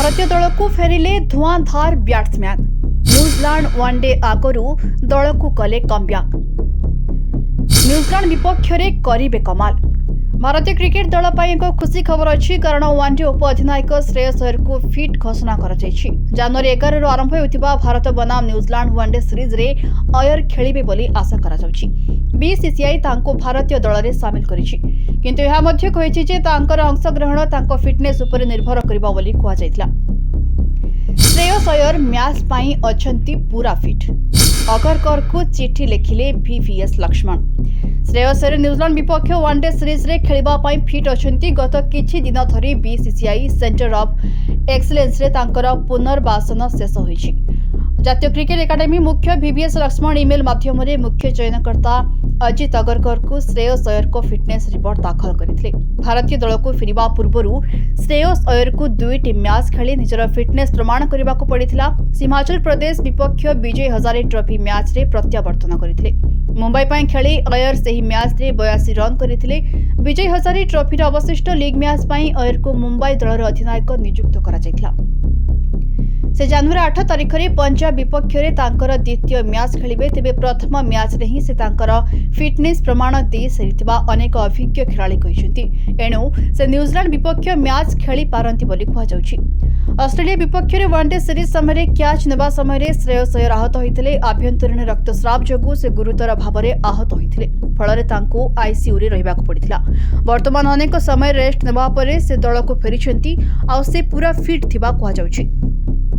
भारतीय दल को फेरिले धुआंधार बैट्समैन। न्यूजीलैंड वनडे आगरू दल को कले कमब्याक। न्यूजीलैंड विपक्ष में करिबे कमाल। भारतीय क्रिकेट दल पर एक खुशी खबर अच्छी कारण वनडे उप अधिनायक श्रेयस अय्यर को फिट घोषणा कर जनवरी 11 आरंभ होता भारत बनाम न्यूजीलैंड वनडे सीरीज रे अय्यर खेलिबे बोली आशा करा जाउछि। बीसीसीआई तांको भारतीय दल रे शामिल करिछि, किंतु यह मध्य कहिछि जे तांकर अंशग्रहण तांको फिटनेस उपर निर्भर करिबा बोली कुआ जायतिला। श्रेयस अय्यर मैच पाई अछंती पूरा फिट। अगरकर को चिठी लिखिले VVS लक्ष्मण। श्रेयस अय्यर न्यूजीलैंड विपक्ष वनडे सीरीज रे खेलिबा पाई फिट अछंती। गत किछि दिन धरी बीसीसीआई सेंटर ऑफ एक्सीलेंस रे तांकर पुनर्वासन शेष होईछि। जातीय क्रिकेट एकेडमी मुख्य VVS लक्ष्मण ईमेल माध्यम रे मुख्य चयनकर्ता अजित अगरकर को श्रेयस अय्यर को फिटनेस रिपोर्ट दाखल करथिले। भारतीय दल को फिरिबा पूर्वरु श्रेयस अय्यर को 2टी मैच खेली निजर फिटनेस प्रमाण करबा को पड़िथिला। हिमाचल प्रदेश विपक्ष विजय हजारे ट्रॉफी मैच रे प्रत्यावर्तन करथिले। मुंबई पाई खेली अय्यर सेही मैच रे 82 रन करथिले। विजय हजारे ट्रॉफी रे अवशिष्ट लीग मैच पाई अय्यर को मुंबई दल रो अधिनायक नियुक्त करा जायतिला। से जनवरी 8 तारिख में पंजाब विपक्ष में तांकर द्वितीय मैच खेलिबे। तेबे प्रथम मैच रे ही से तांकर फिटनेस प्रमाण दे सरिथिबा अनेक अभिज्ञ खेलाड़ी कहिसेंती। एणु से न्यूजीलैंड विपक्ष मैच खेली पारंती बोली कुहा जाउछि। ऑस्ट्रेलिया विपक्ष में वनडे सीरीज समय कैच नेबा समय श्रेयस अय्यर आहत होइतिले। आभ्यंतरीण रक्तस्राव जोगु से गुरुतर भाव में आहत होइतिले, फल तांको आईसीयू रे रहिबा को पड़ितिला। वर्तमान अनेक समय रेस्ट नेबा परे से दल को फेरिछंती आ से पूरा फिट थिबा कुहा जाउछि।